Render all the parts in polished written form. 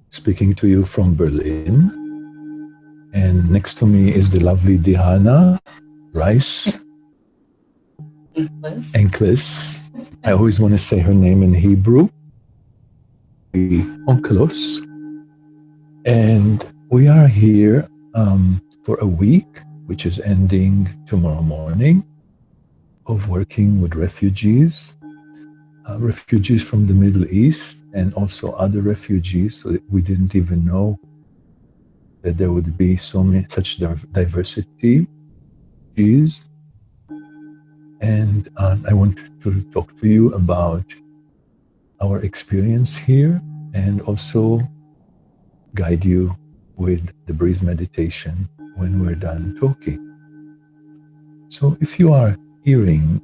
speaking to you from Berlin. And next to me is the lovely Diana Rice Enklis. I always want to say her name in Hebrew, the Onkelos. And we are here for a week, which is ending tomorrow morning, of working with refugees from the Middle East and also other refugees. So that we didn't even know that there would be such diversity. And I want to talk to you about our experience here and also guide you with the Breaze meditation when we're done talking. So if you are hearing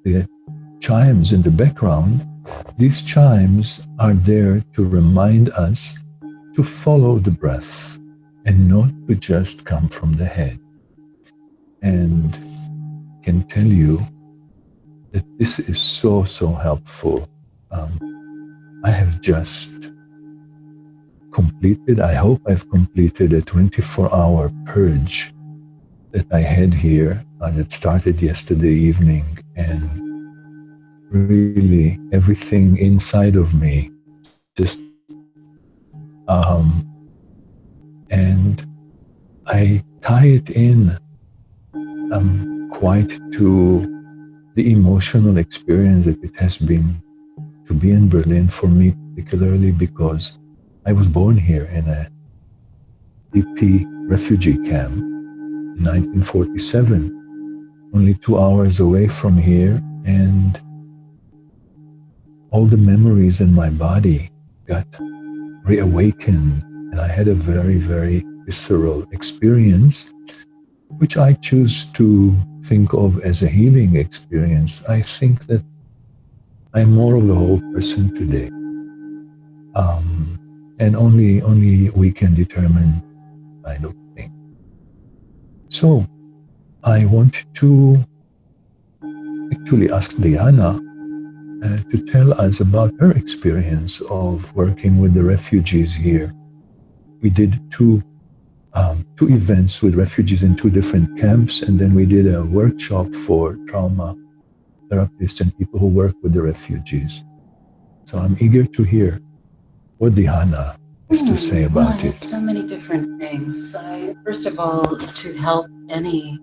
the chimes in the background, these chimes are there to remind us to follow the breath and not to just come from the head. And can tell you that this is so helpful. I have just completed, I hope I've completed a 24-hour purge that I had here that started yesterday evening, and really everything inside of me just and I tie it in quite to the emotional experience that it has been to be in Berlin for me, particularly because I was born here in a DP refugee camp in 1947, only 2 hours away from here, and all the memories in my body got reawakened, and I had a very visceral experience, which I choose to think of as a healing experience. I think that I'm more of a whole person today. And only we can determine kind of thing. So I want to actually ask Diana to tell us about her experience of working with the refugees here. We did two events with refugees in 2 different camps, and then we did a workshop for trauma therapists and people who work with the refugees. So I'm eager to hear what Diana has to say about it. So many different things. First of all, to help any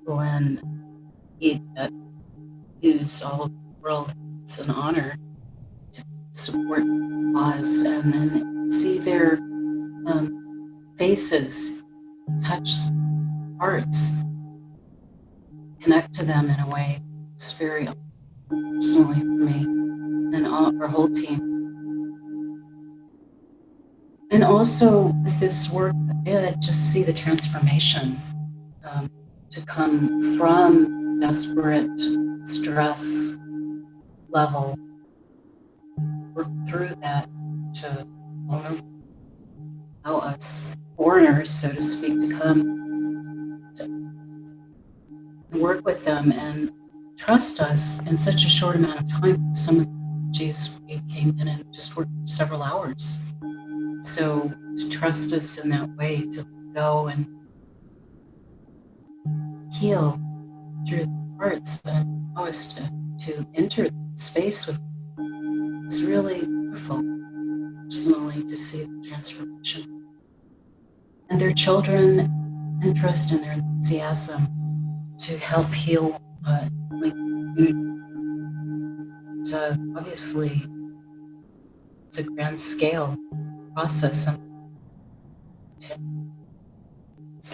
when that use all over the world, it's an honor to support the cause and then see their faces, touch hearts, connect to them in a way that's very personally for me and our whole team. And also with this work I did, just see the transformation to come from desperate stress level, work through that to allow us foreigners, so to speak, to come and work with them and trust us in such a short amount of time. Some of the refugees, we came in and just worked for several hours. So to trust us in that way, to go and heal through the hearts and allow us to enter the space with them is really beautiful, personally, to see the transformation. And their children interest and their enthusiasm to help heal obviously it's a grand scale process.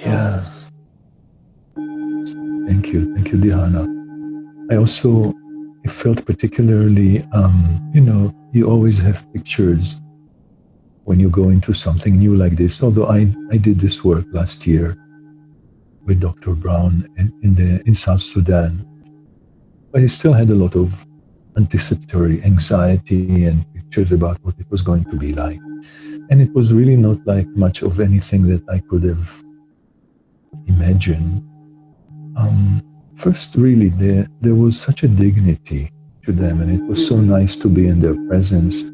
Yes. Thank you, Diana. I also felt particularly, you always have pictures when you go into something new like this. Although I did this work last year with Dr. Brown in South Sudan, but I still had a lot of anticipatory anxiety and pictures about what it was going to be like. And it was really not like much of anything that I could have imagined. First, really, there was such a dignity to them, and it was so nice to be in their presence.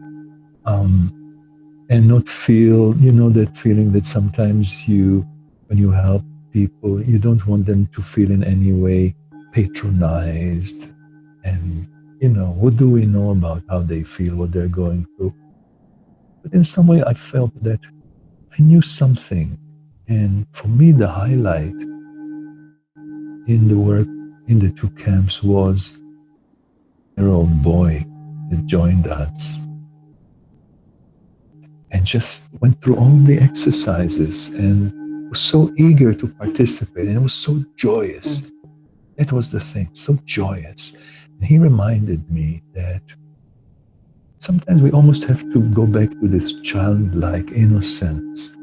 and not feel, that feeling that sometimes when you help people, you don't want them to feel in any way patronized. And, what do we know about how they feel, what they're going through? But in some way, I felt that I knew something. And for me, the highlight in the work in the two camps was an old boy that joined us and just went through all the exercises and was so eager to participate, and it was so joyous. That was the thing, so joyous. And he reminded me that sometimes we almost have to go back to this childlike innocence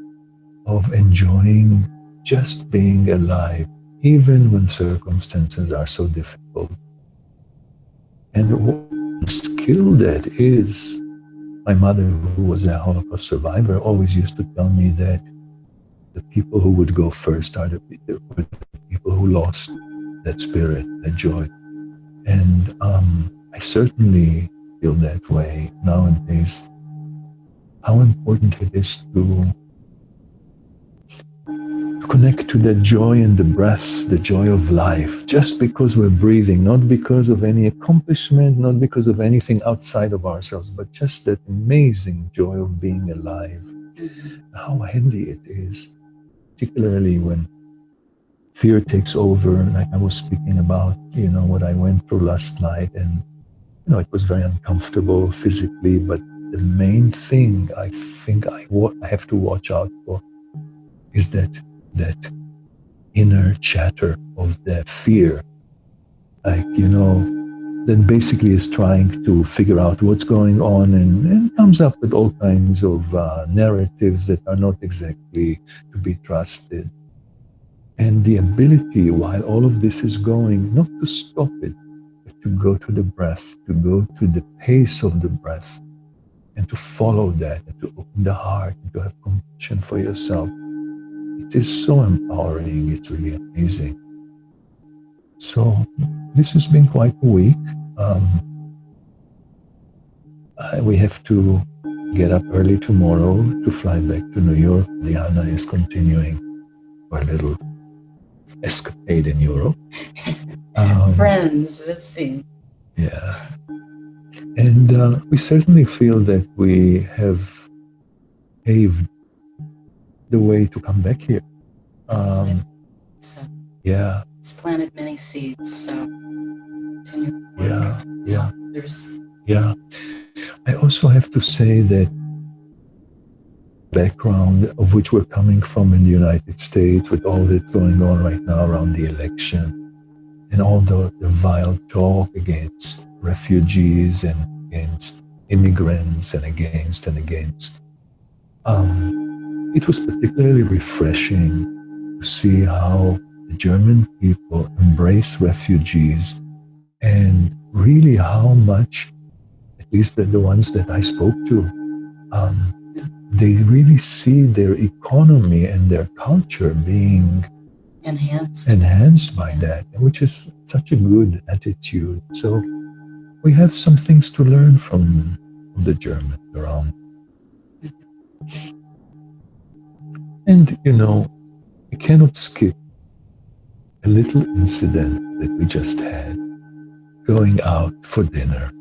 of enjoying just being alive, even when circumstances are so difficult. And what a skill that is. My mother, who was a Holocaust survivor, always used to tell me that the people who would go first are were the people who lost that spirit, that joy. And I certainly feel that way nowadays. How important it is to connect to the joy in the breath, the joy of life, just because we're breathing, not because of any accomplishment, not because of anything outside of ourselves, but just that amazing joy of being alive. How handy it is, particularly when fear takes over, like I was speaking about, what I went through last night. And, it was very uncomfortable physically, but the main thing I think I have to watch out for is that inner chatter of the fear, like, that basically is trying to figure out what's going on, and comes up with all kinds of narratives that are not exactly to be trusted. And the ability, while all of this is going, not to stop it, but to go to the breath, to go to the pace of the breath, and to follow that, and to open the heart, and to have compassion for yourself. It is so empowering. It's really amazing. So this has been quite a week. Um, we have to get up early tomorrow to fly back to New York. Diana is continuing our little escapade in Europe. Friends visiting. Yeah. And we certainly feel that we have paved the way to come back here. So Yeah. it's planted many seeds. So continue. Yeah. There's Yeah. I also have to say that background of which we're coming from in the United States, with all that's going on right now around the election, and all the vile talk against refugees and against immigrants and against. It was particularly refreshing to see how the German people embrace refugees, and really how much, at least the ones that I spoke to, they really see their economy and their culture being enhanced by that, which is such a good attitude. So we have some things to learn from the Germans around. And, we cannot skip a little incident that we just had, going out for dinner.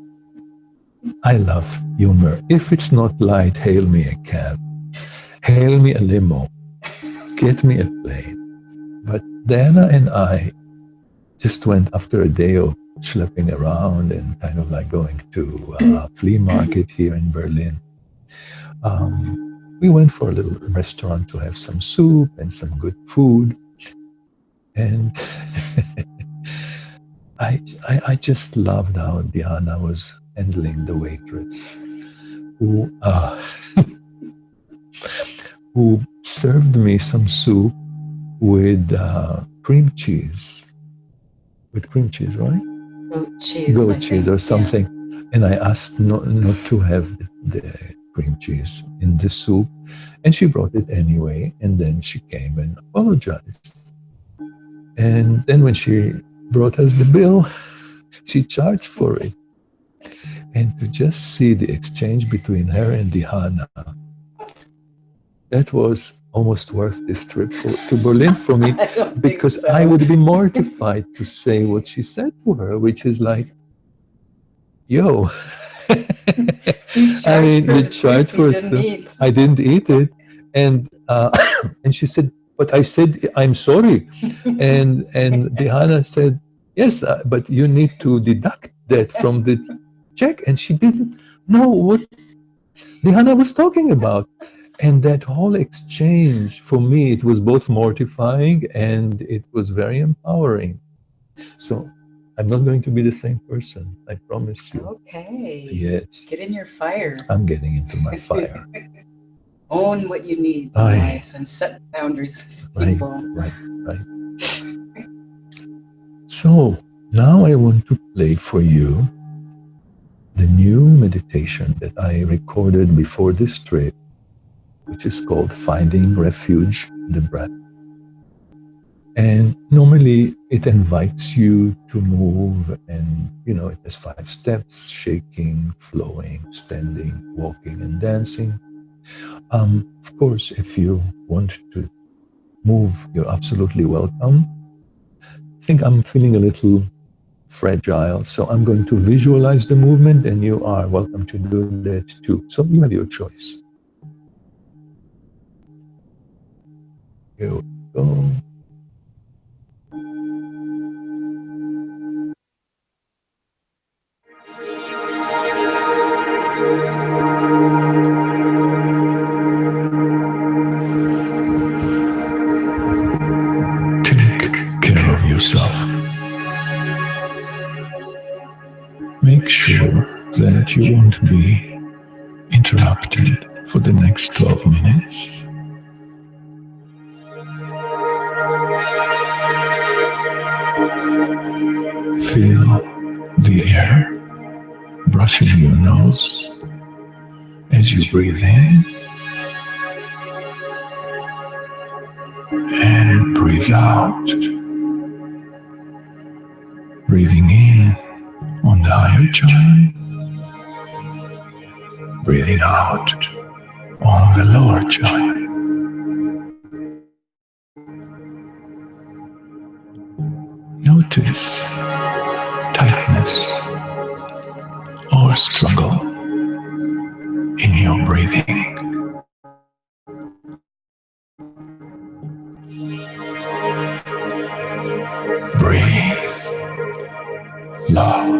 I love humor. If it's not light, hail me a cab, hail me a limo, get me a plane. But Diana and I just went after a day of schlepping around and kind of like going to a flea market here in Berlin. We went for a little restaurant to have some soup and some good food. And I just loved how Diana was handling the waitress who who served me some soup with cream cheese. With cream cheese, right? Goat cheese or something. Yeah. And I asked not to have the cream cheese in the soup. And she brought it anyway. And then she came and apologized. And then when she brought us the bill, she charged for it. And to just see the exchange between her and Diana, that was almost worth this trip to Berlin for me, I don't think because so. I would be mortified to say what she said to her, which is like, yo, You I charged mean, for you a soup charged you for a didn't soup. eat. I didn't eat it. And and she said, but I said, I'm sorry. And Dihana said, yes, but you need to deduct that from the check. And she didn't know what Dihana was talking about. And that whole exchange, for me, it was both mortifying and it was very empowering. So I'm not going to be the same person, I promise you. Okay. Yes, Get in your fire. I'm getting into my fire. Own what you need in life and set boundaries with people. Right. So now I want to play for you the new meditation that I recorded before this trip, which is called Finding Refuge in the Breath. And normally it invites you to move, and it has 5 steps: shaking, flowing, standing, walking, and dancing. Of course, if you want to move, you're absolutely welcome. I think I'm feeling a little fragile, so I'm going to visualize the movement, and you are welcome to do that too. So you have your choice. Here we go. Take care of yourself. Make sure that you won't be interrupted for the next 12 minutes. Feel the air brushing your nose as you breathe in and breathe out. Breathing in on the higher chakra, breathing out on the lower chakra. Notice tightness or struggle in your breathing. Breathe love.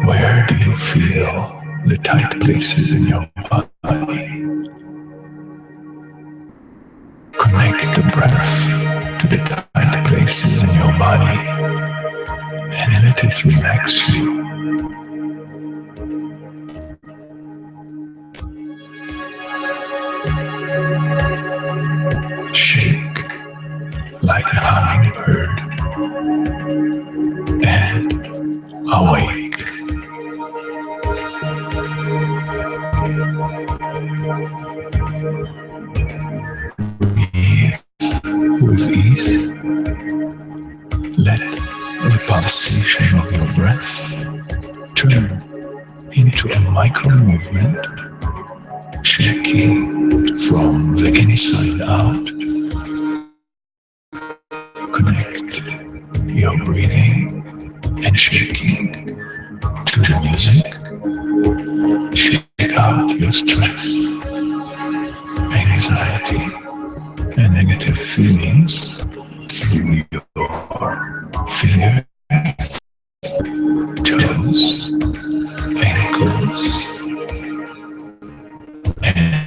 Where do you feel the tight places in your body? Connect the breath to the tight places in your body and let it relax you. Shake like a hummingbird and awake. Breathe with ease. Let the pulsation of your breath turn into a micro movement, shaking from the inside out. Connect your breathing and shaking to the music. Shake out your stress, anxiety, and negative feelings through your fingers, toes, ankles, and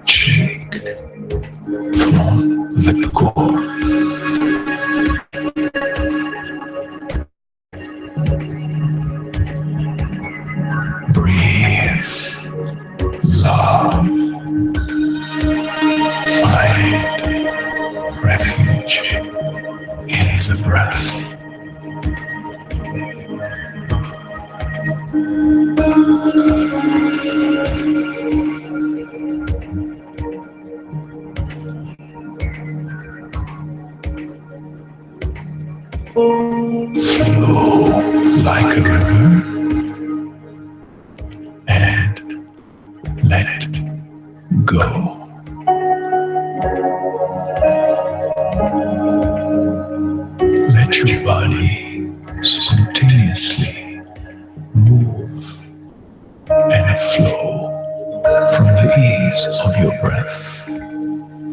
shake from the core. Breathe Flow like a river and let go. Let your body spontaneously move and flow from the ease of your breath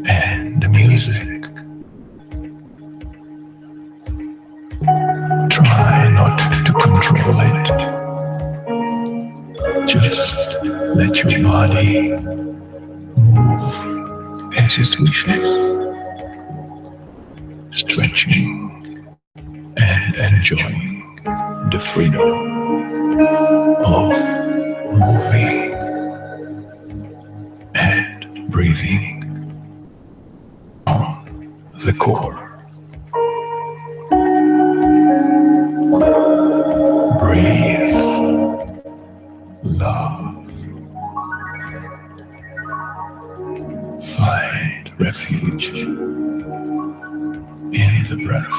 and the music. Try not to control it. Just let your body move as it wishes, stretching and enjoying the freedom of moving and breathing on the core. Breathe, love, find refuge in the breath.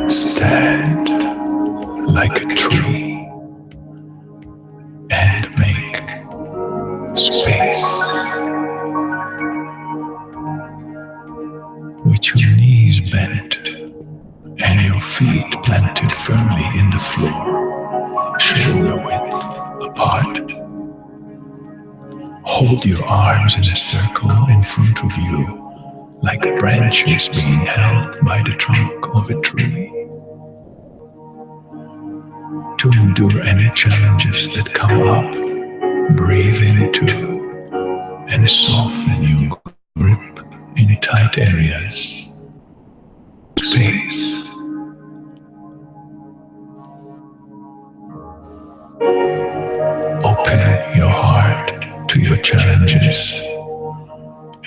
Stand like a tree and make space with your knees bent and your feet planted firmly in the floor, shoulder width apart. Hold your arms in a circle in front of you, like branches being held by the trunk of a tree. To endure any challenges that come up, breathe into and soften your grip in tight areas. Space. Open your heart to your challenges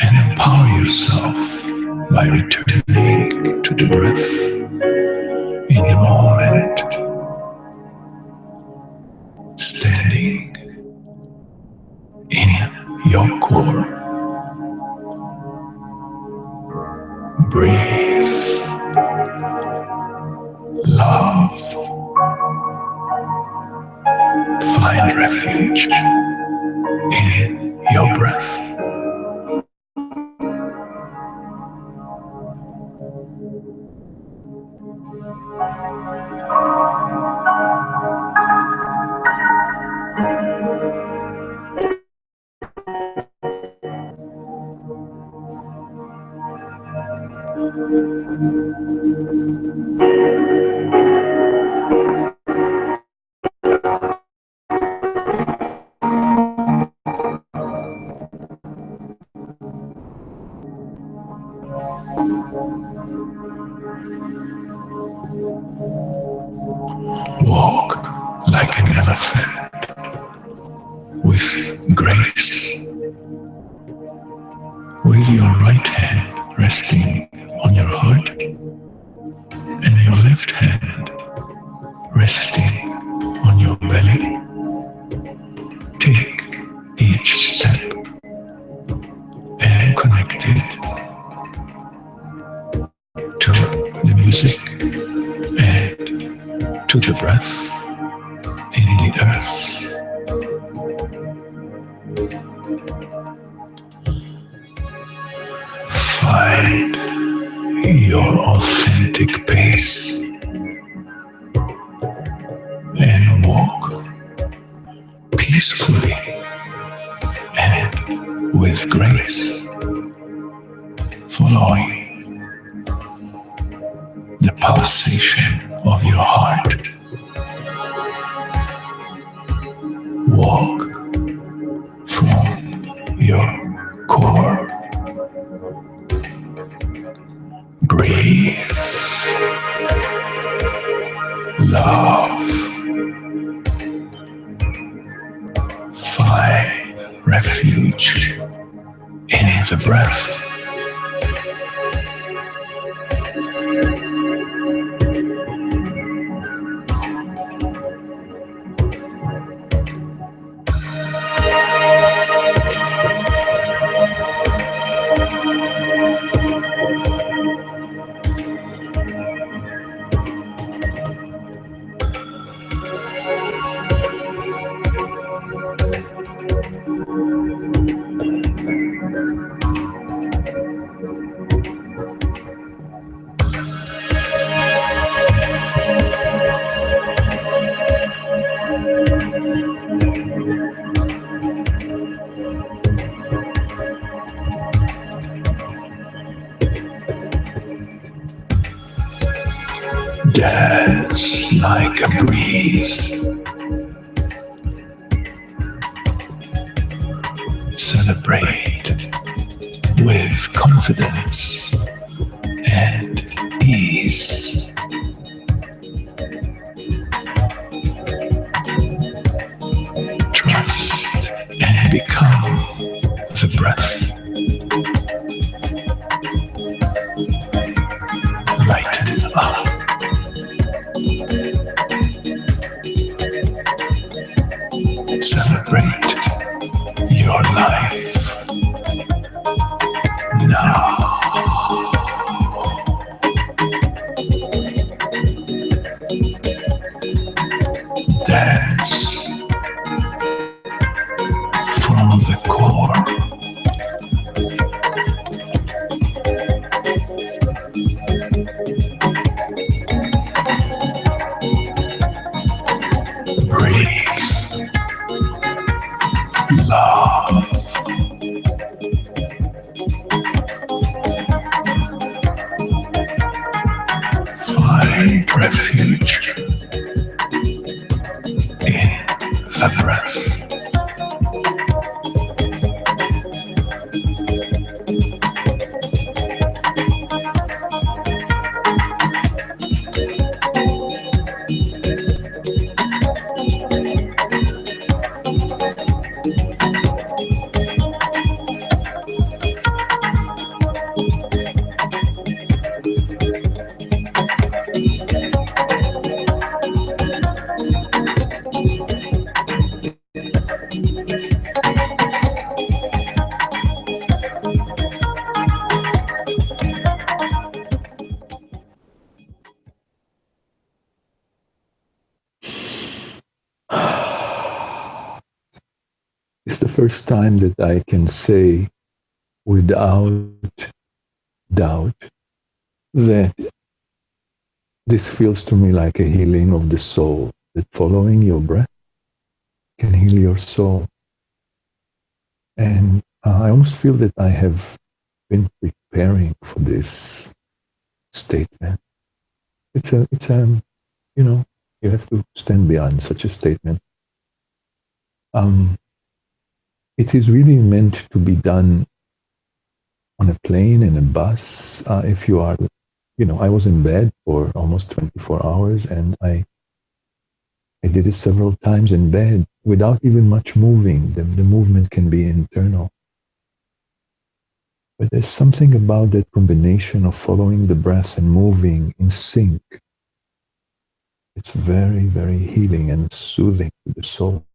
and empower yourself by returning to the breath in the moment, standing in your core. Breathe, love, find refuge in your breath. Walk like an elephant with grace, with your right hand resting on your heart and your left hand resting on your belly. Take each step and connect it to the music and to the breath in the earth. Find your authentic pace peacefully and with grace, following the pulsation of your heart. Walk from your core. Breathe love. Find refuge in the breath. Dance like a breeze. Celebrate with confidence and ease. Trust and become the breath. Lighten up. Celebrate your life now. Dance from the core. Breathe love. Find refuge in the breath. It's the first time that I can say without doubt that this feels to me like a healing of the soul, that following your breath can heal your soul. And I almost feel that I have been preparing for this statement. You know, you have to stand beyond such a statement. Um, it is really meant to be done on a plane, in a bus. If you are, I was in bed for almost 24 hours and I did it several times in bed without even much moving. The movement can be internal. But there's something about that combination of following the breath and moving in sync. It's very, very healing and soothing to the soul.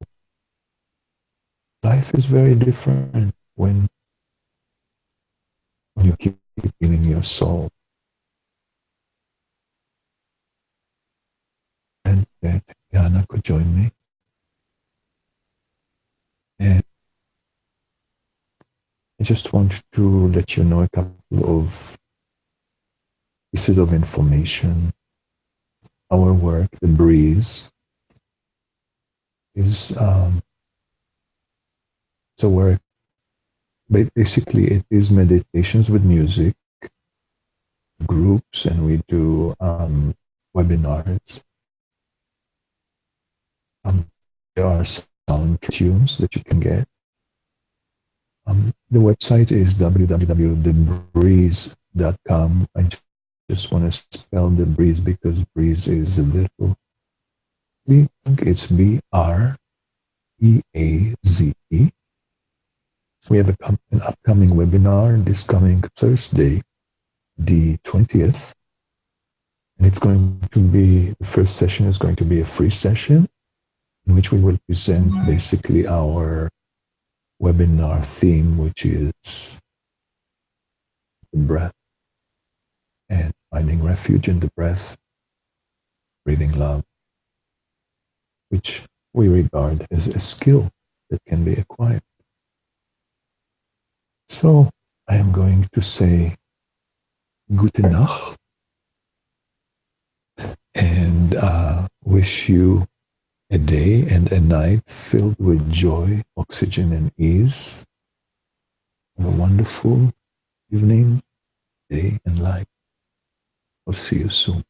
Life is very different when you keep healing your soul. And that Yana could join me. And I just want to let you know a couple of pieces of information. Our work, the Breeze, is So we're basically it is meditations with music, groups, and we do webinars. There are sound tunes that you can get. The website is www.thebreeze.com. I just want to spell the breeze because breeze is a little. I think it's Breaze. We have an upcoming webinar this coming Thursday, the 20th, and it's going to be the first session is going to be a free session in which we will present basically our webinar theme, which is the breath and finding refuge in the breath, breathing love, which we regard as a skill that can be acquired. So I am going to say gute Nacht and wish you a day and a night filled with joy, oxygen, and ease. Have a wonderful evening, day, and life. I'll see you soon.